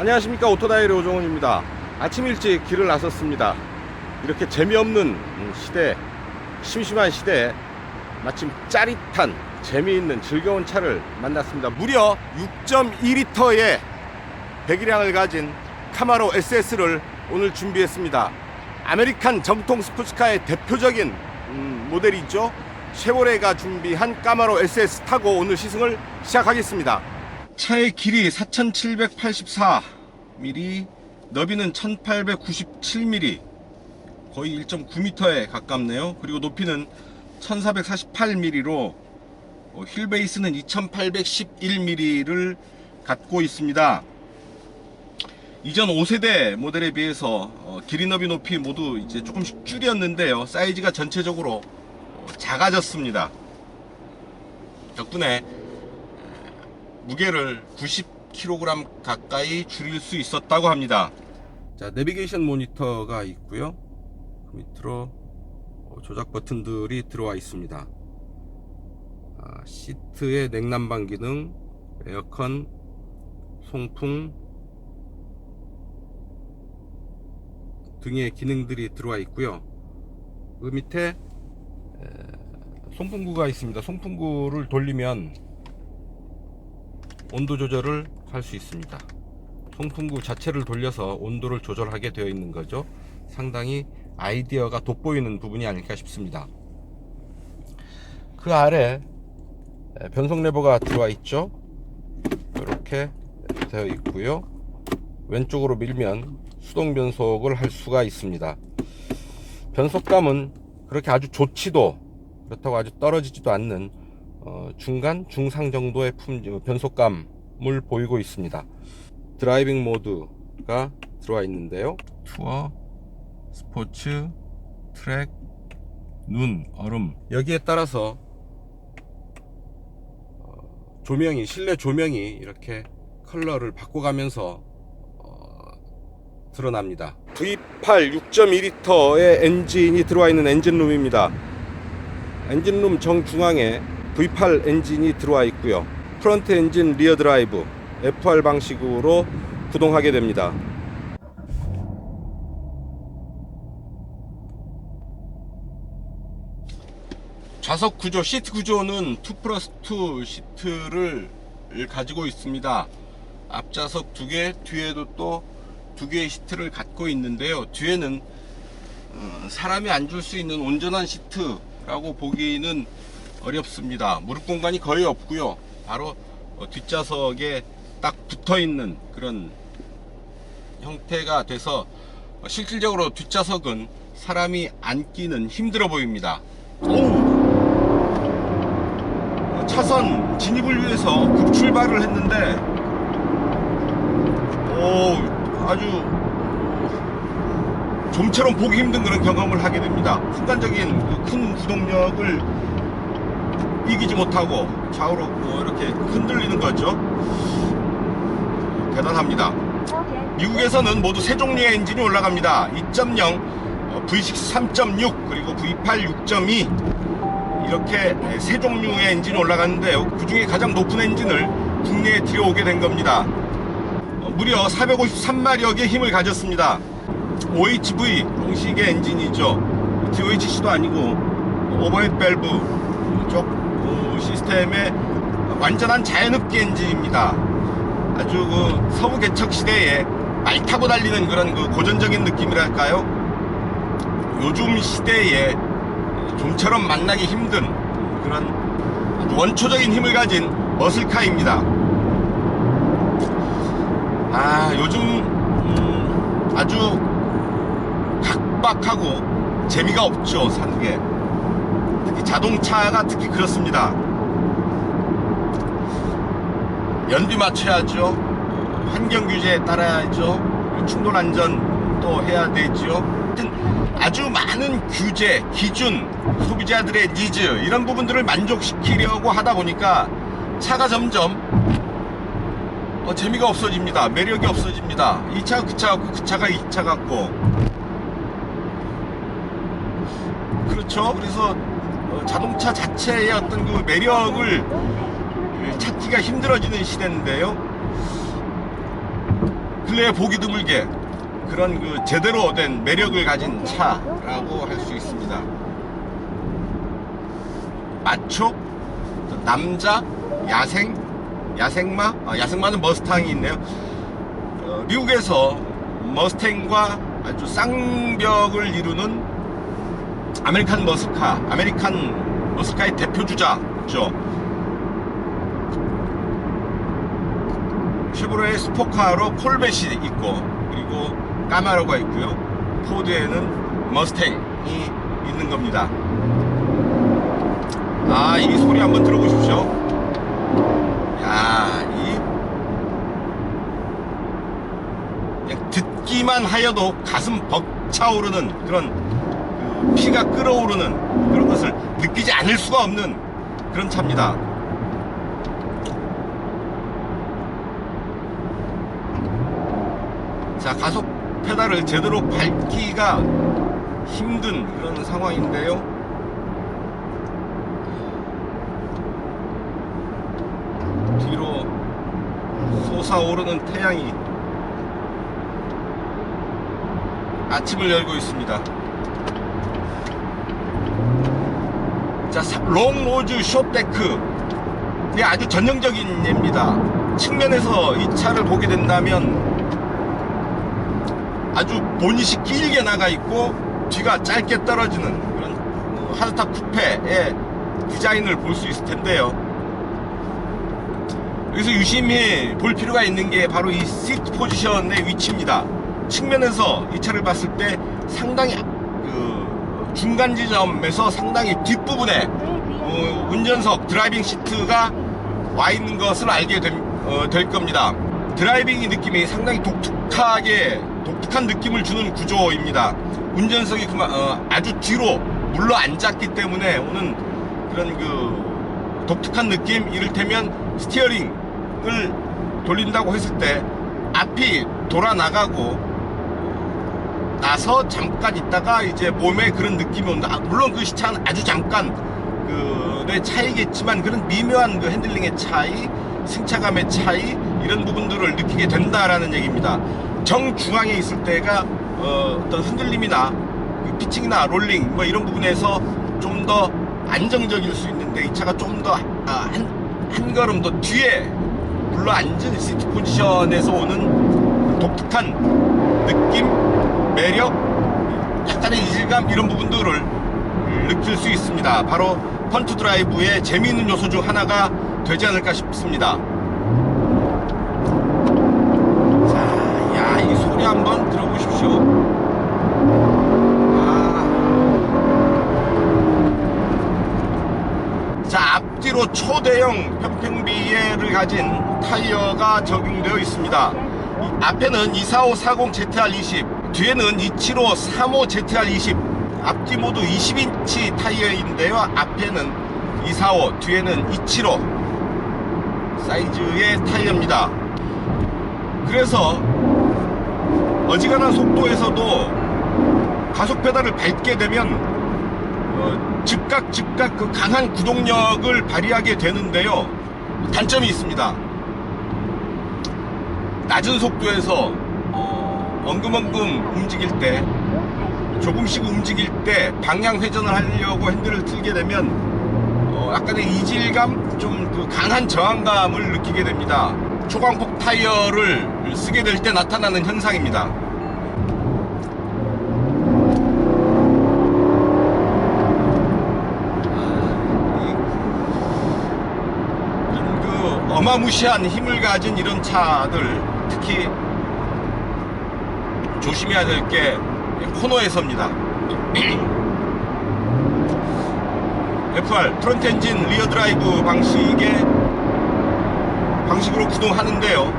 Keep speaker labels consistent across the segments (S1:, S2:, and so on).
S1: 안녕하십니까, 오토다이리 오종훈입니다. 아침 일찍 길을 나섰습니다. 이렇게 재미없는 시대, 심심한 시대에 마침 짜릿한 재미있는 즐거운 차를 만났습니다. 무려 6.2리터의 배기량을 가진 카마로 SS를 오늘 준비했습니다. 아메리칸 정통 스포츠카의 대표적인 모델이죠. 쉐보레가 준비한 카마로 SS 타고 오늘 시승을 시작하겠습니다. 차의 길이 4784mm, 너비는 1897mm, 거의 1.9m에 가깝네요. 그리고 높이는 1448mm로 휠베이스는 2811mm를 갖고 있습니다. 이전 5세대 모델에 비해서 길이, 너비, 높이 모두 이제 조금씩 줄였는데요. 사이즈가 전체적으로 작아졌습니다. 덕분에 무게를 90kg 가까이 줄일 수 있었다고 합니다. 자, 내비게이션 모니터가 있고요. 그 밑으로 조작 버튼들이 들어와 있습니다. 시트의 냉난방 기능, 에어컨, 송풍 등의 기능들이 들어와 있고요. 그 밑에 송풍구가 있습니다. 송풍구를 돌리면 온도 조절을 할 수 있습니다. 송풍구 자체를 돌려서 온도를 조절하게 되어 있는 거죠. 상당히 아이디어가 돋보이는 부분이 아닐까 싶습니다. 그 아래 변속 레버가 들어와 있죠. 이렇게 되어 있고요. 왼쪽으로 밀면 수동 변속을 할 수가 있습니다. 변속감은 그렇게 아주 좋지도, 그렇다고 아주 떨어지지도 않는 중간, 중상 정도의 변속감을 보이고 있습니다. 드라이빙 모드가 들어와 있는데요. 투어, 스포츠, 트랙, 눈, 얼음, 여기에 따라서 조명이, 실내 조명이 이렇게 컬러를 바꿔가면서 드러납니다. V8 6.2L의 엔진이 들어와 있는 엔진룸입니다. 엔진룸 정중앙에 V8 엔진이 들어와 있고요. 프런트 엔진 리어 드라이브 FR 방식으로 구동하게 됩니다. 좌석 구조, 시트 구조는 2+2 시트를 가지고 있습니다. 앞좌석 2개, 뒤에도 또 2개의 시트를 갖고 있는데요. 뒤에는 사람이 앉을 수 있는 온전한 시트라고 보기는 어렵습니다. 무릎 공간이 거의 없고요. 바로 뒷좌석에 딱 붙어있는 그런 형태가 돼서 실질적으로 뒷좌석은 사람이 앉기는 힘들어 보입니다. 차선 진입을 위해서 급출발을 했는데 아주 좀처럼 보기 힘든 그런 경험을 하게 됩니다. 순간적인 큰 구동력을 이기지 못하고 좌우로 이렇게 흔들리는 거죠. 대단합니다. 미국에서는 모두 세 종류의 엔진이 올라갑니다. 2.0, V6 3.6, 그리고 V8 6.2 이렇게 세 종류의 엔진이 올라갔는데요. 그 중에 가장 높은 엔진을 국내에 들여오게 된 겁니다. 무려 453마력의 힘을 가졌습니다. OHV 형식의 엔진이죠. DOHC도 아니고 오버헤드 밸브 쪽 시스템의 완전한 자연흡기 엔진입니다. 아주 그 서부 개척 시대에 말 타고 달리는 그런 그 고전적인 느낌이랄까요? 요즘 시대에 좀처럼 만나기 힘든 그런 아주 원초적인 힘을 가진 머슬카입니다. 요즘 아주 각박하고 재미가 없죠, 사는 게. 특히 자동차가 특히 그렇습니다. 연비 맞춰야죠. 환경 규제에 따라야죠. 충돌 안전 또 해야 되죠. 아주 많은 규제, 기준, 소비자들의 니즈 이런 부분들을 만족시키려고 하다 보니까 차가 점점 재미가 없어집니다. 매력이 없어집니다. 이 차가 그 차 같고 그 차가 이 차 같고. 그렇죠. 그래서 자동차 자체의 어떤 그 매력을 찾기가 힘들어지는 시대인데요. 근래에 보기 드물게 그런 그 제대로 된 매력을 가진 차라고 할 수 있습니다. 마초, 남자, 야생마, 야생마는 머스탕이 있네요. 미국에서 머스탱과 아주 쌍벽을 이루는 아메리칸 머스카의 대표 주자죠. 쉐보레의 스포카로 콜벳이 있고, 그리고 까마로가 있고요. 포드에는 머스탱이 있는 겁니다. 이 소리 한번 들어보십시오. 그냥 듣기만 하여도 가슴 벅차오르는 그런 피가 끓어오르는 그런 것을 느끼지 않을 수가 없는 그런 차입니다. 자, 가속 페달을 제대로 밟기가 힘든 그런 상황인데요. 뒤로 솟아오르는 태양이 아침을 열고 있습니다. 자, 롱로즈 숏데크, 이게 아주 전형적인 예입니다. 측면에서 이 차를 보게 된다면 아주 보닛이 길게 나가 있고 뒤가 짧게 떨어지는 그런 하드탑 쿠페의 디자인을 볼 수 있을 텐데요. 여기서 유심히 볼 필요가 있는 게 바로 이 시트 포지션의 위치입니다. 측면에서 이 차를 봤을 때 상당히 그 중간 지점에서 상당히 뒷부분에 운전석 드라이빙 시트가 와 있는 것을 알게 될 겁니다. 드라이빙 느낌이 상당히 독특한 느낌을 주는 구조입니다. 운전석이 아주 뒤로 물러 앉았기 때문에 오는 그런 그 독특한 느낌, 이를테면 스티어링을 돌린다고 했을 때 앞이 돌아 나가고 나서 잠깐 있다가 이제 몸에 그런 느낌이 온다. 물론 그 시차는 아주 잠깐 그의 차이겠지만 그런 미묘한 그 핸들링의 차이, 승차감의 차이, 이런 부분들을 느끼게 된다라는 얘기입니다. 정중앙에 있을 때가 어떤 흔들림이나 그 피칭이나 롤링 뭐 이런 부분에서 좀 더 안정적일 수 있는데, 이 차가 좀 더 한 걸음 더 뒤에 물러 앉은 시트 포지션에서 오는 독특한 느낌, 매력, 약간의 이질감, 이런 부분들을 느낄 수 있습니다. 바로 펀트 드라이브의 재미있는 요소 중 하나가 되지 않을까 싶습니다. 자, 이 소리 한번 들어보십시오. 자, 앞뒤로 초대형 편평비를 가진 타이어가 적용되어 있습니다. 앞에는 24540 ZR20, 뒤에는 27535 ZR20, 앞뒤 모두 20인치 타이어인데요. 앞에는 245, 뒤에는 275 사이즈의 타이어입니다. 그래서 어지간한 속도에서도 가속 페달을 밟게 되면 즉각 그 강한 구동력을 발휘하게 되는데요. 단점이 있습니다. 낮은 속도에서 엉금엉금 움직일 때, 조금씩 움직일 때 방향 회전을 하려고 핸들을 틀게 되면 약간의 이질감, 좀 그 강한 저항감을 느끼게 됩니다. 초광폭 타이어를 쓰게 될 때 나타나는 현상입니다. 어마무시한 힘을 가진 이런 차들, 특히 조심해야 될 게 코너에서입니다. FR 프론트 엔진 리어 드라이브 방식으로 구동하는데요.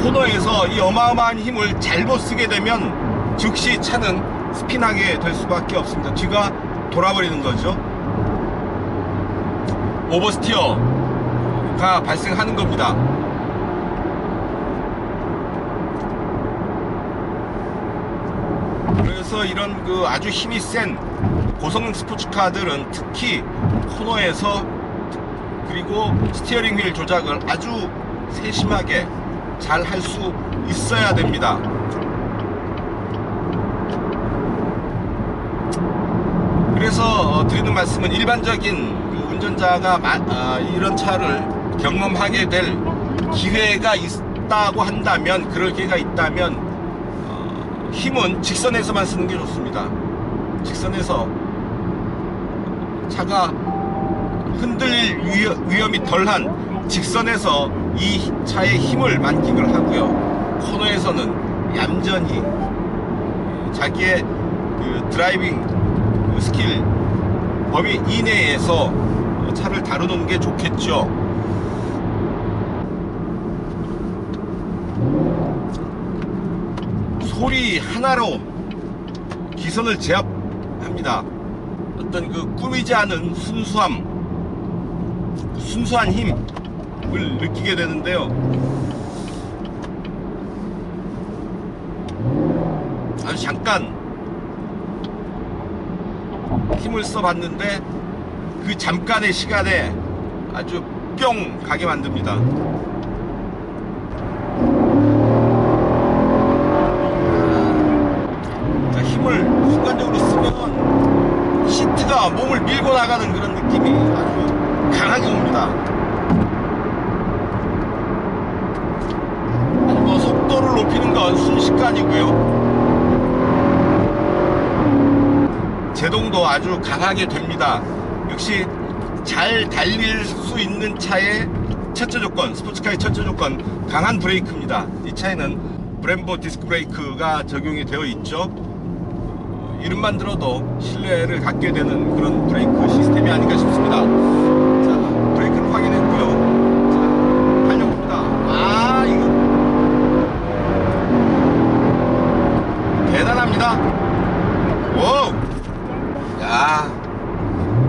S1: 코너에서 이 어마어마한 힘을 잘못 쓰게 되면 즉시 차는 스핀하게 될 수밖에 없습니다. 뒤가 돌아버리는 거죠. 오버스티어가 발생하는 겁니다. 그래서 이런 그 아주 힘이 센 고성능 스포츠카들은 특히 코너에서, 그리고 스티어링 휠 조작을 아주 세심하게 잘 할 수 있어야 됩니다. 그래서 드리는 말씀은 일반적인 그 운전자가 이런 차를 경험하게 될 기회가 있다고 한다면, 그럴 기회가 있다면 힘은 직선에서만 쓰는 게 좋습니다. 직선에서 차가 흔들릴 위험이 덜한 직선에서 이 차의 힘을 만끽을 하고요. 코너에서는 얌전히 자기의 그 드라이빙 스킬 범위 이내에서 차를 다루는 게 좋겠죠. 소리 하나로 기선을 제압합니다. 어떤 그 꾸미지 않은 순수한 힘을 느끼게 되는데요. 아주 잠깐 힘을 써봤는데 그 잠깐의 시간에 아주 뿅 가게 만듭니다. 자, 힘을 순간적으로 쓰면 시트가 몸을 밀고 나가는 그런 느낌이 아주 강하게 옵니다. 뭐 속도를 높이는 건 순식간이고요. 제동도 아주 강하게 됩니다. 역시 잘 달릴 수 있는 차의 첫째 조건, 스포츠카의 첫째 조건, 강한 브레이크입니다. 이 차에는 브렘보 디스크 브레이크가 적용이 되어 있죠. 이름만 들어도 신뢰를 갖게 되는 그런 브레이크 시스템이 아닌가 싶습니다. 자, 브레이크를 확인했고요. 자, 달려봅니다. 이거 대단합니다. 오! 야,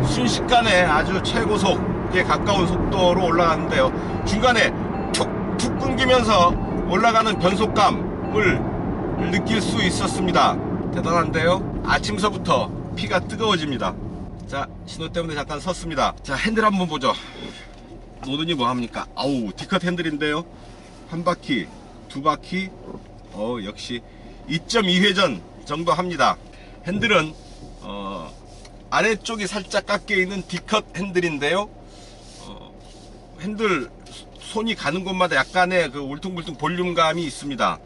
S1: 순식간에 아주 최고속에 가까운 속도로 올라가는데요. 중간에 툭툭 끊기면서 올라가는 변속감을 느낄 수 있었습니다. 대단한데요. 아침서부터 피가 뜨거워집니다. 자, 신호 때문에 잠깐 섰습니다. 자, 핸들 한번 보죠. 노든이 뭐합니까? 아우, D컷 핸들인데요. 한 바퀴, 두 바퀴, 역시 2.2회전 정도 합니다. 핸들은 아래쪽이 살짝 깎여 있는 D컷 핸들인데요. 핸들 손이 가는 곳마다 약간의 그 울퉁불퉁 볼륨감이 있습니다.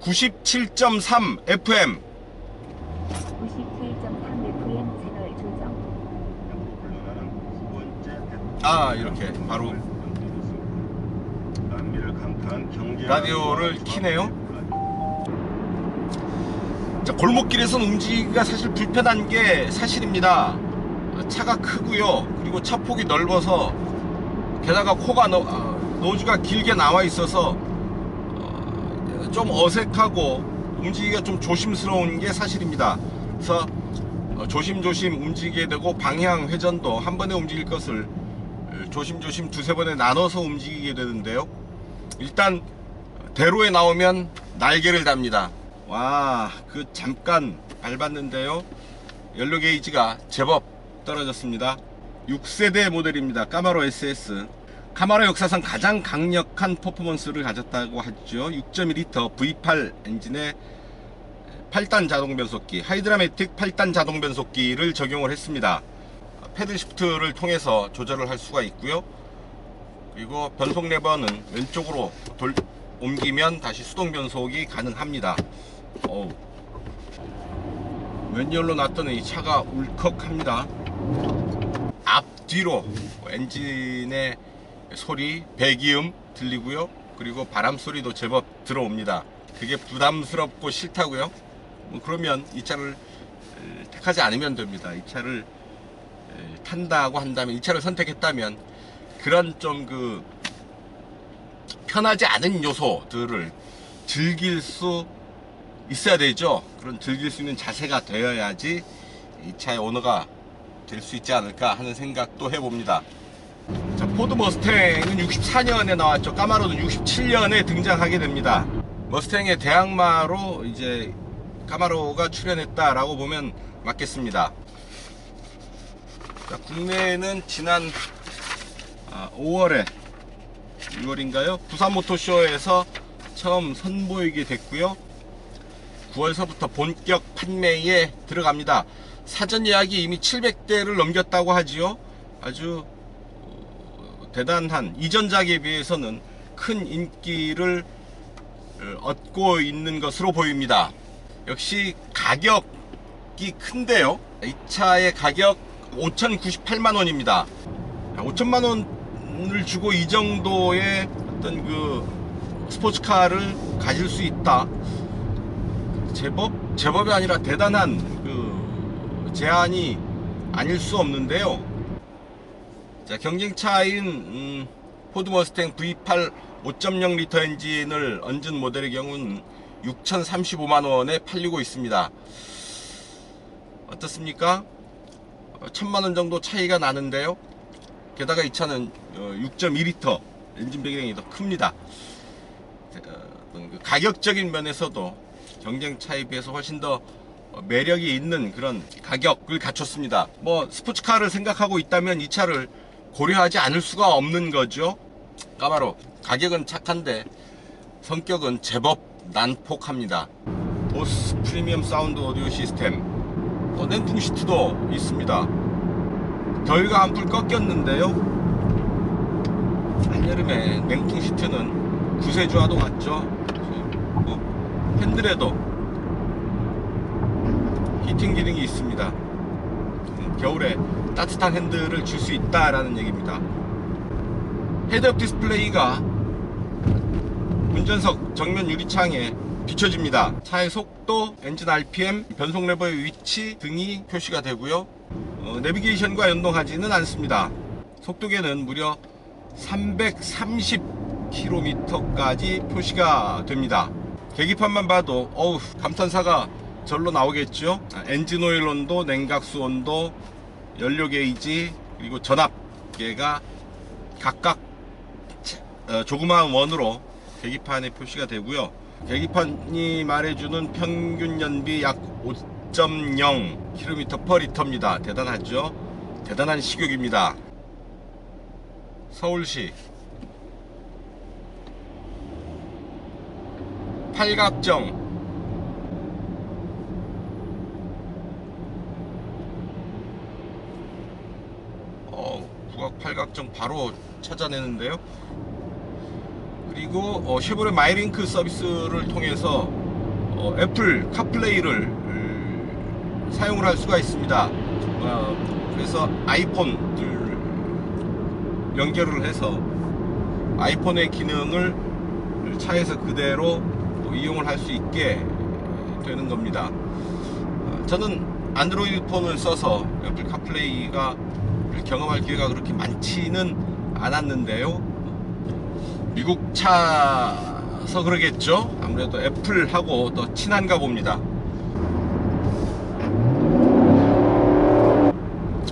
S1: 97.3 FM
S2: 97.3 FM 채널 조정.
S1: 이렇게 바로 라디오를 키네요. 자, 골목길에서는 움직이기가 사실 불편한 게 사실입니다. 차가 크고요. 그리고 차폭이 넓어서 게다가 코가 노즈가 길게 나와 있어서 좀 어색하고 움직이기가 좀 조심스러운 게 사실입니다. 그래서 조심조심 움직이게 되고 방향 회전도 한 번에 움직일 것을 조심조심 두세 번에 나눠서 움직이게 되는데요. 일단 대로에 나오면 날개를 답니다. 와, 그 잠깐 밟았는데요. 연료 게이지가 제법 떨어졌습니다. 6세대 모델입니다. 까마로 SS. 카마로 역사상 가장 강력한 퍼포먼스를 가졌다고 하죠. 6.2L V8 엔진에 8단 자동 변속기, 하이드라매틱 8단 자동 변속기를 적용을 했습니다. 패들 시프트를 통해서 조절을 할 수가 있고요. 그리고 변속 레버는 왼쪽으로 옮기면 다시 수동 변속이 가능합니다. 왼열로 놨더니 이 차가 울컥합니다. 앞뒤로 엔진의 소리, 배기음 들리고요. 그리고 바람 소리도 제법 들어옵니다. 그게 부담스럽고 싫다고요? 그러면 이 차를 택하지 않으면 됩니다. 이 차를 탄다고 한다면, 이 차를 선택했다면 그런 좀 그 편하지 않은 요소들을 즐길 수 있어야 되죠. 그런 즐길 수 있는 자세가 되어야지 이 차의 오너가 될 수 있지 않을까 하는 생각도 해봅니다. 자, 포드 머스탱은 64년에 나왔죠. 까마로는 67년에 등장하게 됩니다. 머스탱의 대항마로 이제 까마로가 출연했다라고 보면 맞겠습니다. 자, 국내에는 지난 5월에 6월인가요? 부산 모토쇼에서 처음 선보이게 됐고요. 9월서부터 본격 판매에 들어갑니다. 사전 예약이 이미 700대를 넘겼다고 하지요. 아주 대단한 이전작에 비해서는 큰 인기를 얻고 있는 것으로 보입니다. 역시 가격이 큰데요. 이 차의 가격 5,098만원입니다. 5천만 원을 주고 이 정도의 어떤 그 스포츠카를 가질 수 있다. 제법이 아니라 대단한 그 제한이 아닐 수 없는데요. 자, 경쟁차인 포드 머스탱 V8 5.0 리터 엔진을 얹은 모델의 경우는 6,035만원에 팔리고 있습니다. 어떻습니까? 1,000만원 정도 차이가 나는데요. 게다가 이 차는 6.2리터 엔진 배기량이 더 큽니다. 가격적인 면에서도 경쟁차에 비해서 훨씬 더 매력이 있는 그런 가격을 갖췄습니다. 뭐 스포츠카를 생각하고 있다면 이 차를 고려하지 않을 수가 없는 거죠. 까마로 가격은 착한데 성격은 제법 난폭합니다. 보스 프리미엄 사운드 오디오 시스템, 냉풍 시트도 있습니다. 더위가 한풀 꺾였는데요. 한여름에 냉풍 시트는 구세주와도 같죠. 핸들에도 히팅 기능이 있습니다. 겨울에 따뜻한 핸들을 줄 수 있다라는 얘기입니다. 헤드업 디스플레이가 운전석 정면 유리창에 비춰집니다. 차의 속도, 엔진 RPM, 변속 레버의 위치 등이 표시가 되고요. 내비게이션과 연동하지는 않습니다. 속도계는 무려 330km까지 표시가 됩니다. 계기판만 봐도 어우, 감탄사가 절로 나오겠죠. 엔진 오일 온도, 냉각수 온도, 연료 게이지, 그리고 전압계가 각각 조그마한 원으로 계기판에 표시가 되고요. 계기판이 말해주는 평균 연비 약 5.0km/L입니다. 대단하죠? 대단한 식욕입니다. 서울시 팔각정 국악 팔각정 바로 찾아내는데요. 그리고 쉐보레 마이링크 서비스를 통해서 애플 카플레이를 사용을 할 수가 있습니다. 그래서 아이폰들 연결을 해서 아이폰의 기능을 차에서 그대로 이용을 할 수 있게 되는 겁니다. 저는 안드로이드 폰을 써서 애플 카플레이가 경험할 기회가 그렇게 많지는 않았는데요. 미국 차서 그러겠죠. 아무래도 애플하고 더 친한가 봅니다.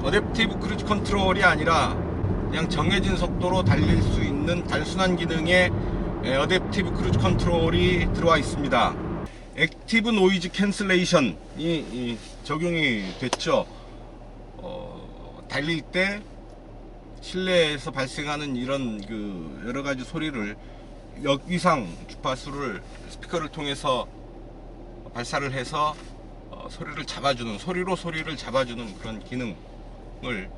S1: 어댑티브 크루즈 컨트롤이 아니라 그냥 정해진 속도로 달릴 수 있는 단순한 기능의 어댑티브 크루즈 컨트롤이 들어와 있습니다. 액티브 노이즈 캔슬레이션이 적용이 됐죠. 달릴 때 실내에서 발생하는 이런 그 여러 가지 소리를 역위상 주파수를 스피커를 통해서 발사를 해서 소리를 잡아주는, 소리로 소리를 잡아주는 그런 기능을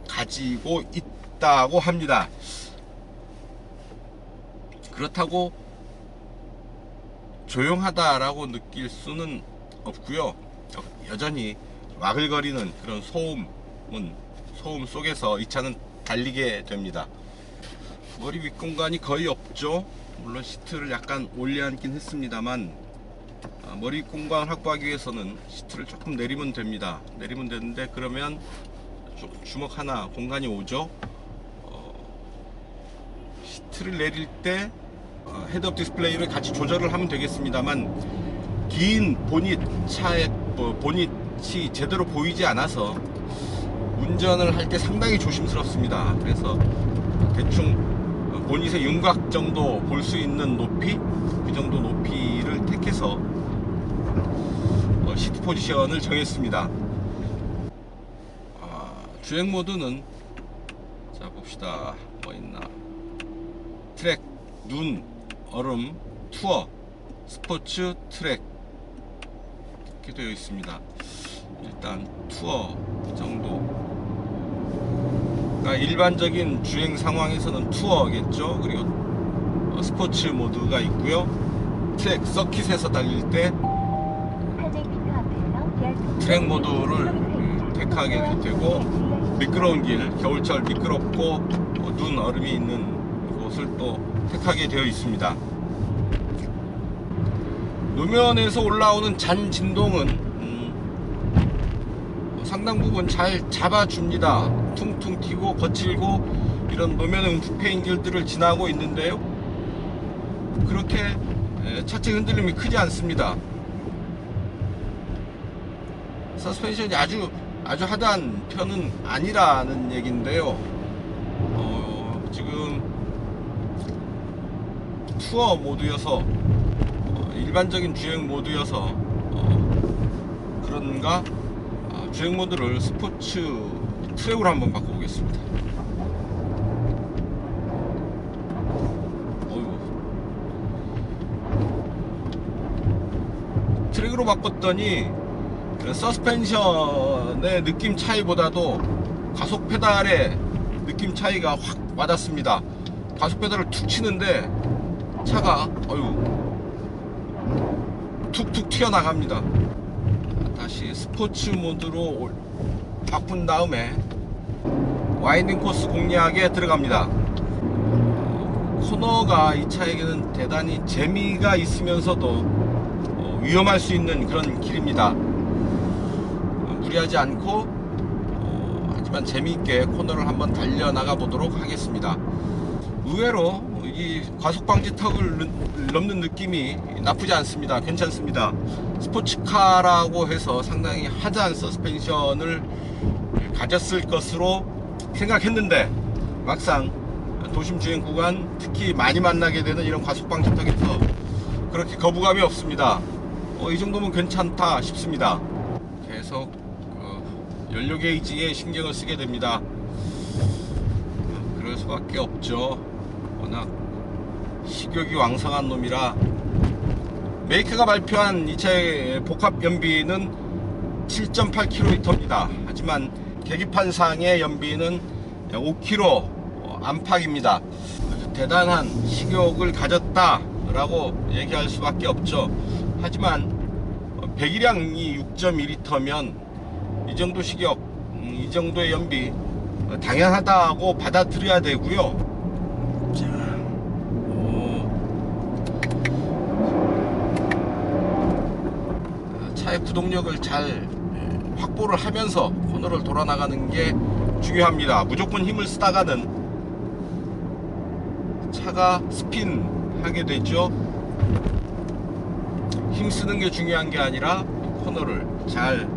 S1: 가지고 있다고 합니다. 그렇다고 조용하다라고 느낄 수는 없고요. 여전히 와글거리는 그런 소음 속에서 이 차는 달리게 됩니다. 머리 윗공간이 거의 없죠. 물론 시트를 약간 올려앉긴 했습니다만 머리 윗공간 확보하기 위해서는 시트를 조금 내리면 됩니다. 내리면 되는데 그러면 좀 주먹 하나 공간이 오죠. 시트를 내릴 때 헤드업 디스플레이를 같이 조절을 하면 되겠습니다만 긴 보닛, 차의 보닛이 제대로 보이지 않아서 운전을 할 때 상당히 조심스럽습니다. 그래서 대충 보닛의 윤곽 정도 볼 수 있는 높이, 그 정도 높이를 택해서 시트 포지션을 정했습니다. 주행 모드는 자 봅시다. 뭐 있나. 트랙, 눈, 얼음, 투어, 스포츠, 트랙 이렇게 되어 있습니다. 일단 투어 정도, 그러니까 일반적인 주행 상황에서는 투어겠죠. 그리고 스포츠 모드가 있고요. 트랙, 서킷에서 달릴 때 트랙 모드를 택하게 되고, 미끄러운 길, 겨울철 미끄럽고 눈, 얼음이 있는 곳을 또 택하게 되어 있습니다. 노면에서 올라오는 잔 진동은 상당 부분 잘 잡아줍니다. 퉁퉁 튀고 거칠고 이런 노면 응급해인 길들을 지나고 있는데요, 그렇게 차체 흔들림이 크지 않습니다. 서스펜션이 아주 하드한 편은 아니라는 얘기인데요, 지금 투어 모드여서 일반적인 주행 모드여서 그런가, 주행 모드를 스포츠 트랙으로 한번 바꿔보겠습니다. 트랙으로 바꿨더니 서스펜션의 느낌 차이보다도 가속 페달의 느낌 차이가 확 와닿습니다. 가속 페달을 툭 치는데 차가 툭툭 튀어나갑니다. 다시 스포츠 모드로 바꾼 다음에 와인딩 코스 공략에 들어갑니다. 코너가 이 차에게는 대단히 재미가 있으면서도 위험할 수 있는 그런 길입니다. 무리하지 않고 하지만 재미있게 코너를 한번 달려나가 보도록 하겠습니다. 의외로 이 과속방지 턱을 넘는 느낌이 나쁘지 않습니다. 괜찮습니다. 스포츠카라고 해서 상당히 하드한 서스펜션을 가졌을 것으로 생각했는데, 막상 도심 주행 구간, 특히 많이 만나게 되는 이런 과속방지 턱에서 그렇게 거부감이 없습니다. 이 정도면 괜찮다 싶습니다. 계속 연료 게이지에 신경을 쓰게 됩니다. 그럴 수밖에 없죠. 워낙 식욕이 왕성한 놈이라. 메이커가 발표한 이 차의 복합 연비는 7.8km입니다. 하지만 계기판상의 연비는 약 5km 안팎입니다. 대단한 식욕을 가졌다라고 얘기할 수밖에 없죠. 하지만 배기량이 6.2L면 이 정도 식욕, 이 정도의 연비 당연하다고 받아들여야 되고요. 자, 차의 구동력을 잘 확보를 하면서 코너를 돌아 나가는 게 중요합니다. 무조건 힘을 쓰다가는 차가 스핀하게 되죠. 힘 쓰는 게 중요한 게 아니라 코너를 잘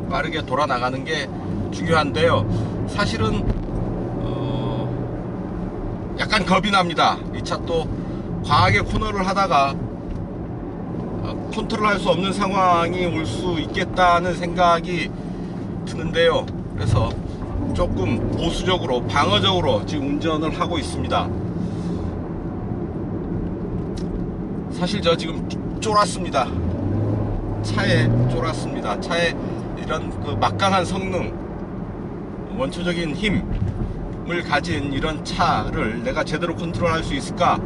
S1: 빠르게 돌아 나가는 게 중요한데요, 사실은 약간 겁이 납니다. 이 차 또 과하게 코너를 하다가 컨트롤할 수 없는 상황이 올 수 있겠다는 생각이 드는데요, 그래서 조금 보수적으로, 방어적으로 지금 운전을 하고 있습니다. 사실 저 지금 쫄았습니다. 차에 쫄았습니다. 차에 이런 그 막강한 성능, 원초적인 힘을 가진 이런 차를 내가 제대로 컨트롤할 수 있을까?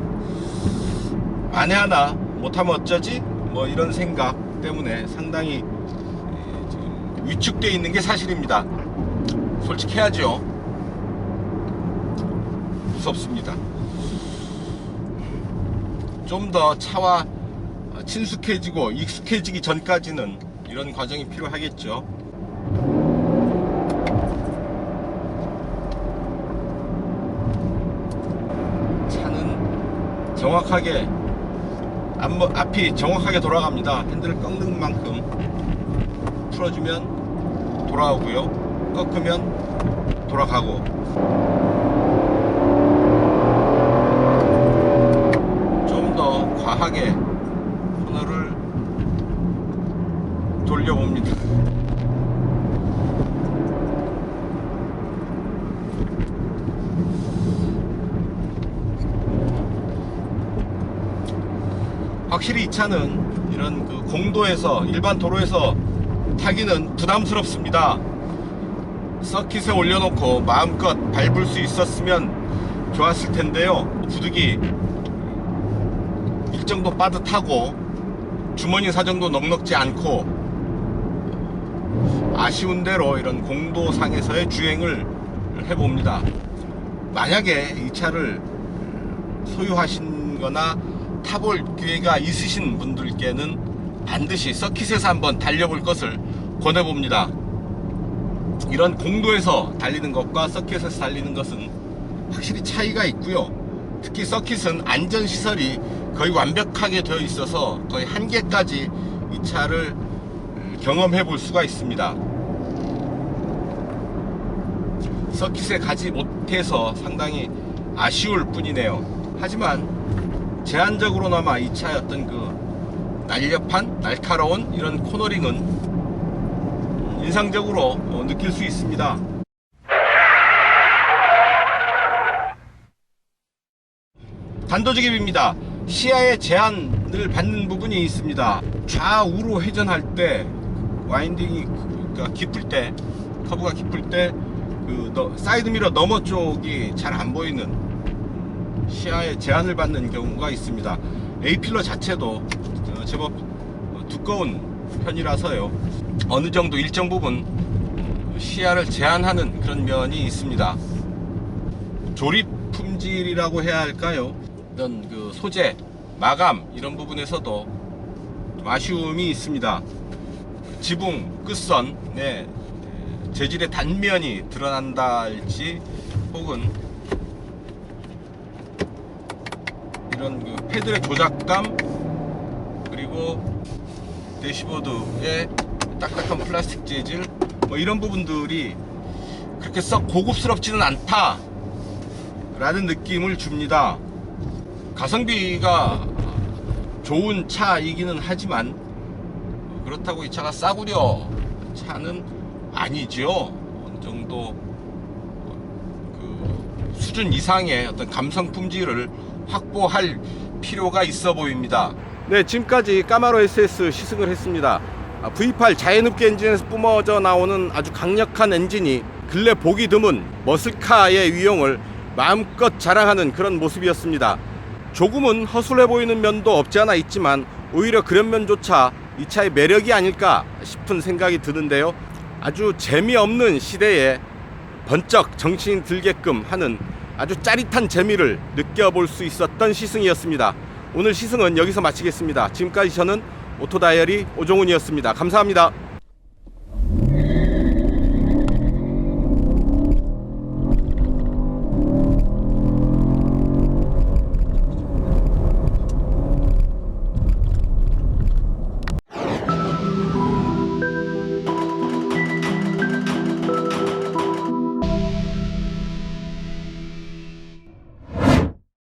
S1: 만에 하나 못하면 어쩌지? 뭐 이런 생각 때문에 상당히 지금 위축되어 있는 게 사실입니다. 솔직해야죠. 무섭습니다. 좀 더 차와 친숙해지고 익숙해지기 전까지는 이런 과정이 필요하겠죠. 차는 정확하게 앞이 정확하게 돌아갑니다. 핸들을 꺾는 만큼 풀어주면 돌아오고요, 꺾으면 돌아가고. 좀 더 과하게 코너를 돌려봅니다. 확실히 이 차는 이런 그 공도에서 일반 도로에서 타기는 부담스럽습니다. 서킷에 올려놓고 마음껏 밟을 수 있었으면 좋았을 텐데요. 구득이 일정도 빠듯하고 주머니 사정도 넉넉지 않고 아쉬운 대로 이런 공도상에서의 주행을 해봅니다. 만약에 이 차를 소유하신 거나 타볼 기회가 있으신 분들께는 반드시 서킷에서 한번 달려볼 것을 권해봅니다. 이런 공도에서 달리는 것과 서킷에서 달리는 것은 확실히 차이가 있고요. 특히 서킷은 안전시설이 거의 완벽하게 되어 있어서 거의 한계까지 이 차를 경험해 볼 수가 있습니다. 서킷에 가지 못해서 상당히 아쉬울 뿐이네요. 하지만 제한적으로나마 이 차의 어떤 그 날렵한 날카로운 이런 코너링은 인상적으로 느낄 수 있습니다. 단도직입입니다. 시야에 제한을 받는 부분이 있습니다. 좌우로 회전할 때 와인딩이 깊을 때, 커브가 깊을 때 그 사이드미러 너머 쪽이 잘 안 보이는 시야에 제한을 받는 경우가 있습니다. A필러 자체도 제법 두꺼운 편이라서요, 어느 정도 일정 부분 시야를 제한하는 그런 면이 있습니다. 조립 품질이라고 해야 할까요? 이런 그 소재, 마감 이런 부분에서도 좀 아쉬움이 있습니다. 지붕, 끝선에 재질의 단면이 드러난다 할지, 혹은 이런 그 패들의 조작감, 그리고 대시보드의 딱딱한 플라스틱 재질, 뭐 이런 부분들이 그렇게 썩 고급스럽지는 않다 라는 느낌을 줍니다. 가성비가 좋은 차이기는 하지만 그렇다고 이 차가 싸구려 차는 아니죠. 어느 정도 그 수준 이상의 어떤 감성 품질을 확보할 필요가 있어 보입니다. 네, 지금까지 까마로 SS 시승을 했습니다. V8 자연흡기 엔진에서 뿜어져 나오는 아주 강력한 엔진이 근래 보기 드문 머슬카의 위용을 마음껏 자랑하는 그런 모습이었습니다. 조금은 허술해 보이는 면도 없지 않아 있지만 오히려 그런 면조차 이 차의 매력이 아닐까 싶은 생각이 드는데요. 아주 재미없는 시대에 번쩍 정신이 들게끔 하는 아주 짜릿한 재미를 느껴볼 수 있었던 시승이었습니다. 오늘 시승은 여기서 마치겠습니다. 지금까지 저는 오토다이어리 오종훈이었습니다. 감사합니다.